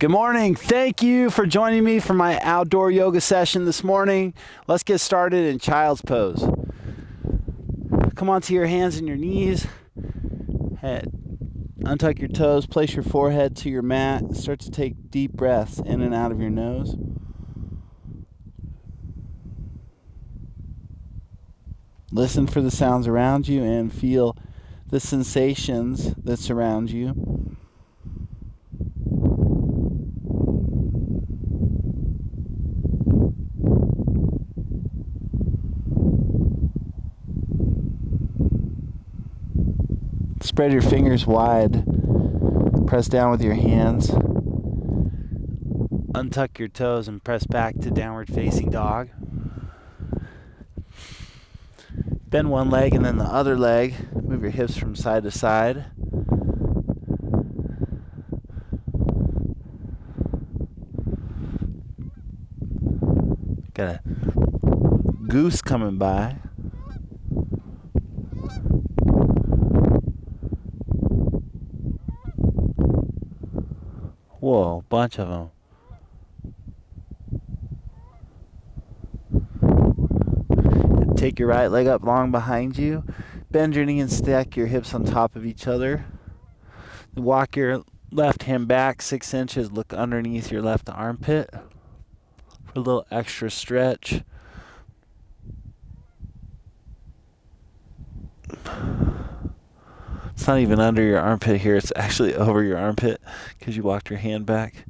Good morning. Thank you for joining me for my outdoor yoga session this morning. Let's get started in child's pose. Come onto your hands and your knees. Head. Untuck your toes. Place your forehead to your mat. Start to take deep breaths in and out of your nose. Listen for the sounds around you and feel the sensations that surround you. Spread your fingers wide. Press down with your hands. Untuck your toes and press back to downward facing dog. Bend one leg and then the other leg. Move your hips from side to side. Got a goose coming by. Whoa, bunch of them. Take your right leg up long behind you. Bend your knee and stack your hips on top of each other. Walk your left hand back 6 inches. Look underneath your left armpit for a little extra stretch. It's not even under your armpit here. It's actually over your armpit because you walked your hand back.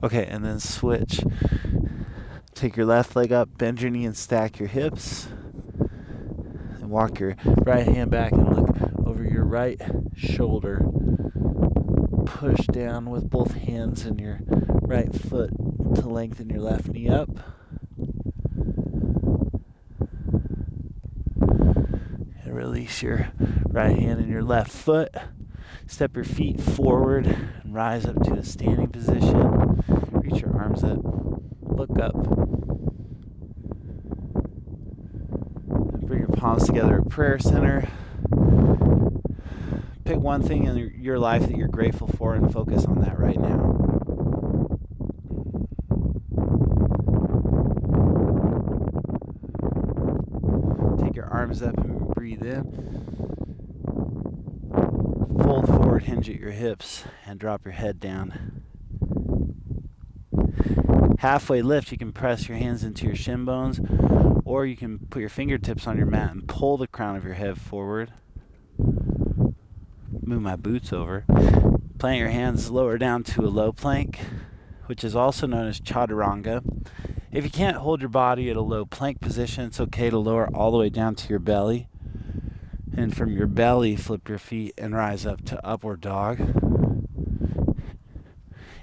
Okay, and then switch. Take your left leg up, bend your knee and stack your hips. And walk your right hand back and look over your right shoulder. Push down with both hands and your right foot to lengthen your left knee up. And release your right hand and your left foot. Step your feet forward and rise up to a standing position. Reach your arms up. Look up. Bring your palms together at prayer center. Pick one thing in your life that you're grateful for and focus on that right now. Take your arms up and breathe in. Fold forward, hinge at your hips, and drop your head down. Halfway lift, you can press your hands into your shin bones, or you can put your fingertips on your mat and pull the crown of your head forward. Move my boots over. Plant your hands lower down to a low plank, which is also known as chaturanga. If you can't hold your body at a low plank position, it's okay to lower all the way down to your belly. And from your belly, flip your feet and rise up to upward dog.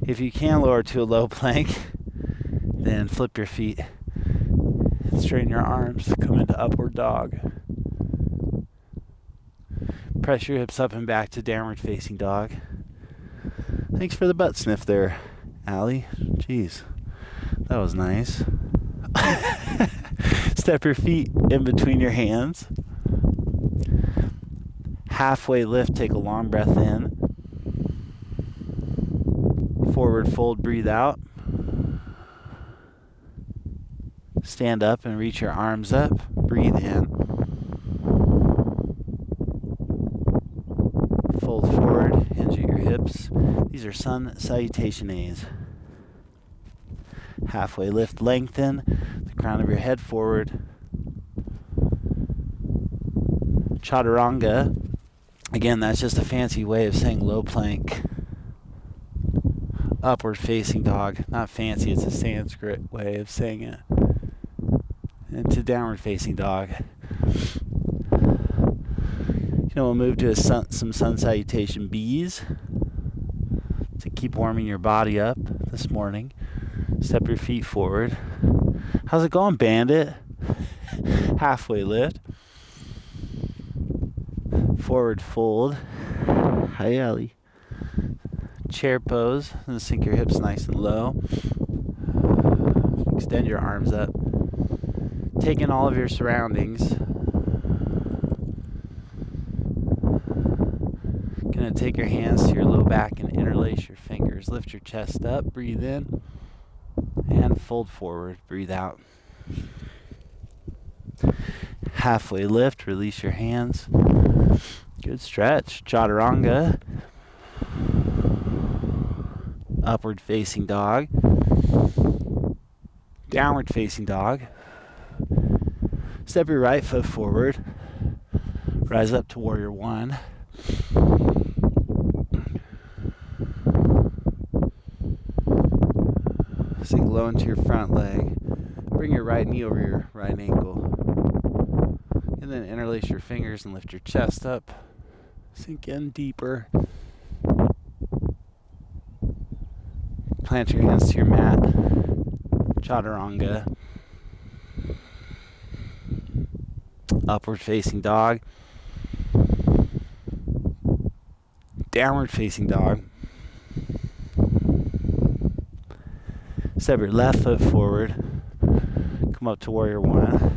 If you can lower to a low plank, then flip your feet and straighten your arms. Come into upward dog. Press your hips up and back to downward facing dog. Thanks for the butt sniff there, Allie. Jeez, that was nice. Step your feet in between your hands. Halfway lift, take a long breath in. Forward fold, breathe out. Stand up and reach your arms up. Breathe in. Fold forward, hinge at your hips. These are sun salutation A's. Halfway lift, lengthen the crown of your head forward. Chaturanga. Again, that's just a fancy way of saying low plank. Upward facing dog. Not fancy, it's a Sanskrit way of saying it. And to downward facing dog. We'll move to some sun salutation B's to keep warming your body up this morning. Step your feet forward. How's it going, Bandit? Halfway lift. Forward fold. Hi, Ellie. Chair pose. And sink your hips nice and low. Extend your arms up. Take in all of your surroundings. Gonna take your hands to your low back and interlace your fingers. Lift your chest up, breathe in, and fold forward, breathe out. Halfway lift, release your hands. Good stretch. Chaturanga. Upward facing dog. Downward facing dog. Step your right foot forward. Rise up to warrior one. Sink low into your front leg. Bring your right knee over your right ankle. And then interlace your fingers and lift your chest up. Sink in deeper. Plant your hands to your mat. Chaturanga. Upward facing dog. Downward facing dog. Step your left foot forward. Come up to warrior one.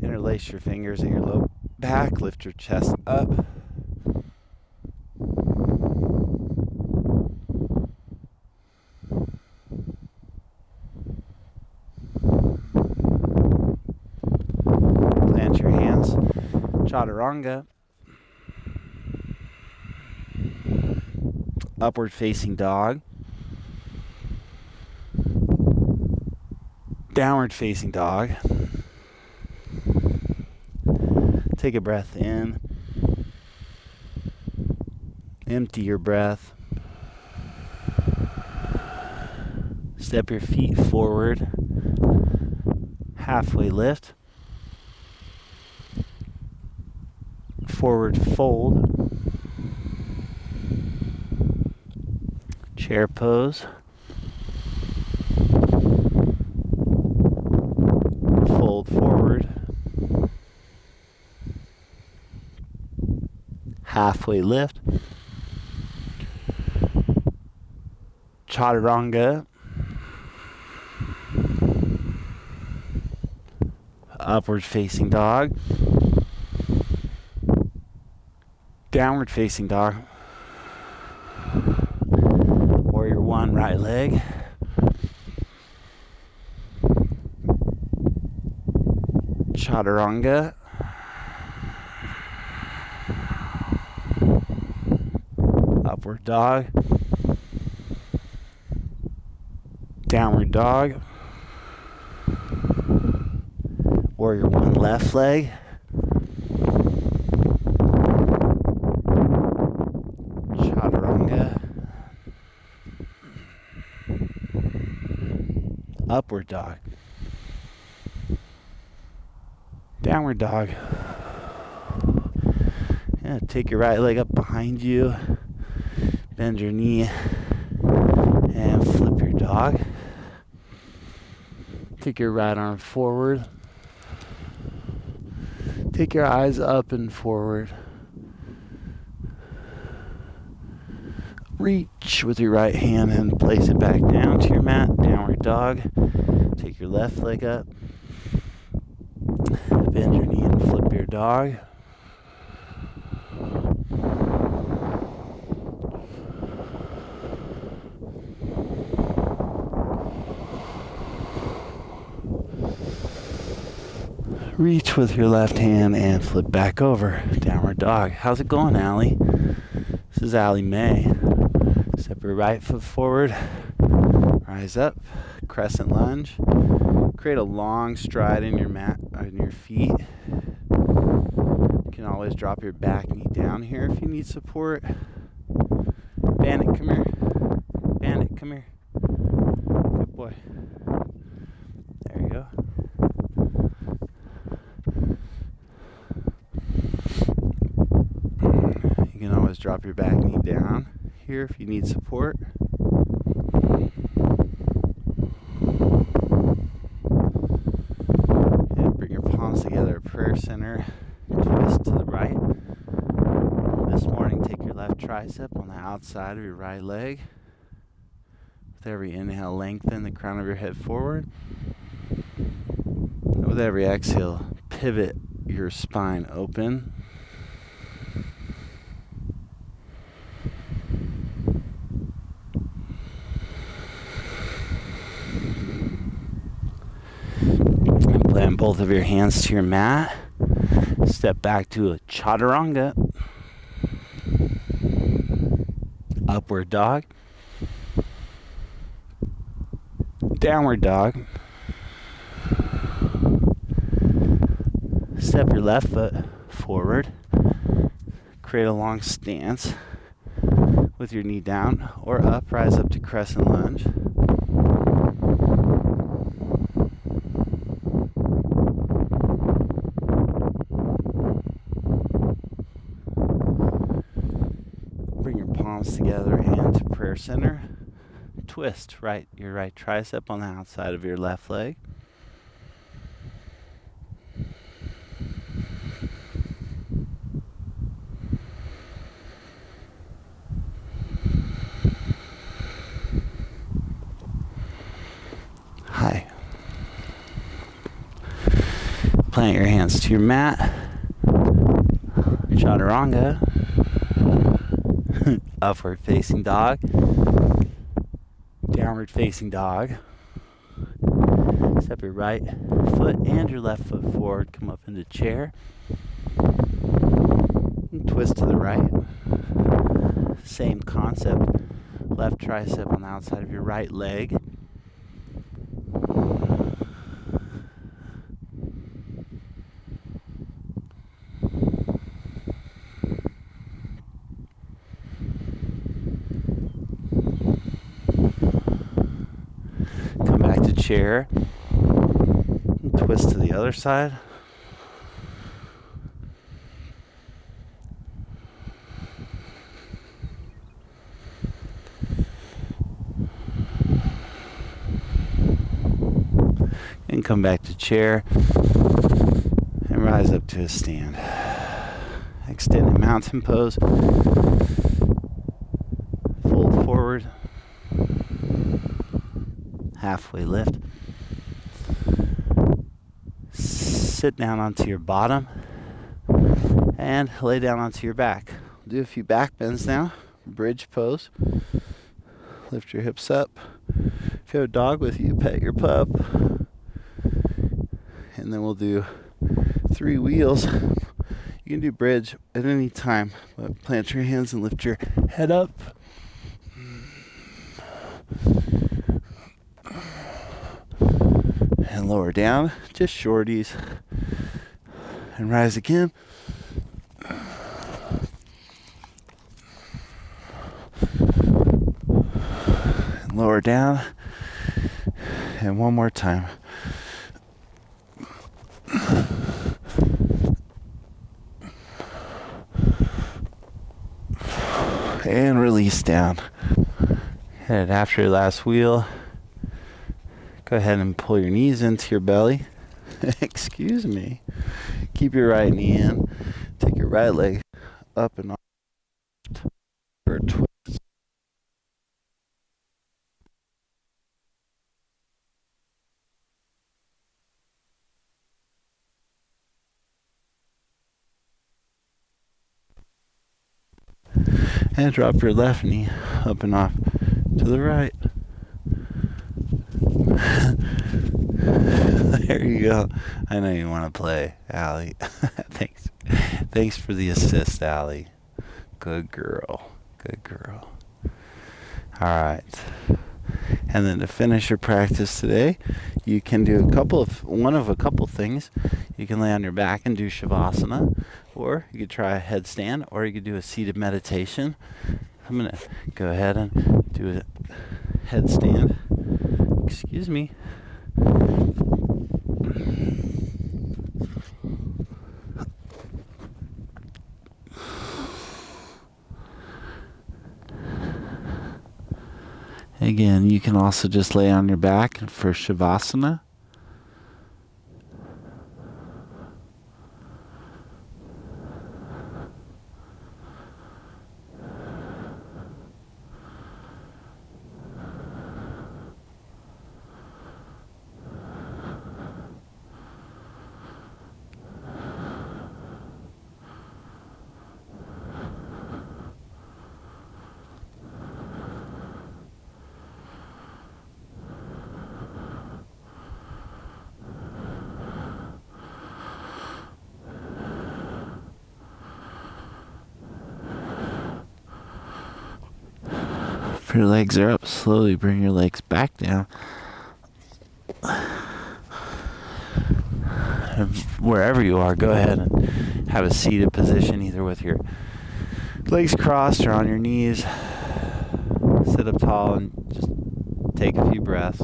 Interlace your fingers at your low back. Lift your chest up. Plant your hands. Chaturanga. Upward facing dog. Downward facing dog. Take a breath in. Empty your breath. Step your feet forward. Halfway lift. Forward fold. Chair pose. Fold forward. Halfway lift. Chaturanga. Upward facing dog. Downward facing dog. Warrior one, right leg. Chaturanga. Upward dog. Downward dog. Warrior one, left leg. Chaturanga. Upward dog. Downward dog. Yeah, take your right leg up behind you. Bend your knee and flip your dog. Take your right arm forward. Take your eyes up and forward. Reach with your right hand and place it back down to your mat. Downward dog. Take your left leg up. Bend your knee and flip your dog. Reach with your left hand and flip back over. Downward dog. How's it going, Allie? This is Allie Mae. Step your right foot forward. Rise up. Crescent lunge. Create a long stride in your mat, on your feet. You can always drop your back knee down here if you need support. Bandit, come here. Bandit, come here. Good boy. There you go. You can always drop your back knee down here if you need support. And bring your palms together, prayer center. Twist to the right. This morning, take your left tricep on the outside of your right leg. With every inhale, lengthen the crown of your head forward. And with every exhale, pivot your spine open. And plant both of your hands to your mat. Step back to a chaturanga. Upward dog. Downward dog. Step your left foot forward. Create a long stance with your knee down or up. Rise up to crescent lunge. Bring your palms together, hand to prayer center. Twist your right tricep on the outside of your left leg. Hi. Plant your hands to your mat. Chaturanga. Upward facing dog. Downward facing dog. Step your right foot and your left foot forward. Come up into chair. And twist to the right. Same concept. Left tricep on the outside of your right leg. Come back to chair. And twist to the other side. And come back to chair and rise up to a stand. Extended mountain pose. Fold forward. Halfway lift. Sit down onto your bottom and lay down onto your back. Do a few back bends now. Bridge pose. Lift your hips up. If you have a dog with you, pet your pup. And then we'll do 3 wheels. You can do bridge at any time, but plant your hands and lift your head up. And lower down, just shorties. And rise again. And lower down. And one more time. And release down. And after your last wheel, go ahead and pull your knees into your belly. Excuse me. Keep your right knee in. Take your right leg up and off for a twist. And drop your left knee up and off to the right. There you go. I know you want to play, Allie. Thanks for the assist, Allie. Good girl. Good girl. All right. And then to finish your practice today, you can do one of a couple things. You can lay on your back and do Shavasana, or you could try a headstand, or you could do a seated meditation. I'm going to go ahead and do a headstand. Excuse me. Again, you can also just lay on your back for Shavasana. If your legs are up, slowly bring your legs back down. And wherever you are, go ahead and have a seated position, either with your legs crossed or on your knees. Sit up tall and just take a few breaths.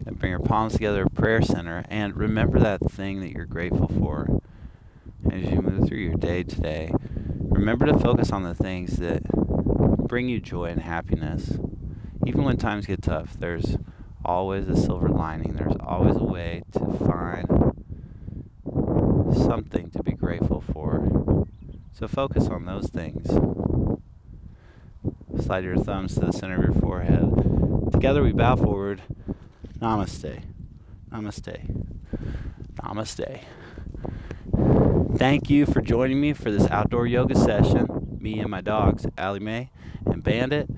And bring your palms together, prayer center, and remember that thing that you're grateful for as you move through your day today. Remember to focus on the things that bring you joy and happiness. Even when times get tough, there's always a silver lining. There's always a way to find something to be grateful for. So focus on those things. Slide your thumbs to the center of your forehead. Together we bow forward. Namaste. Namaste. Namaste. Thank you for joining me for this outdoor yoga session. Me and my dogs, Allie Mae and Bandit.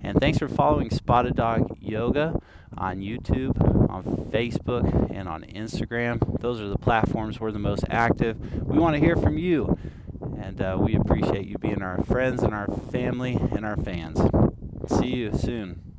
And thanks for following Spotted Dog Yoga on YouTube, on Facebook, and on Instagram. Those are the platforms we're the most active. We want to hear from you, and we appreciate you being our friends and our family and our fans. See you soon.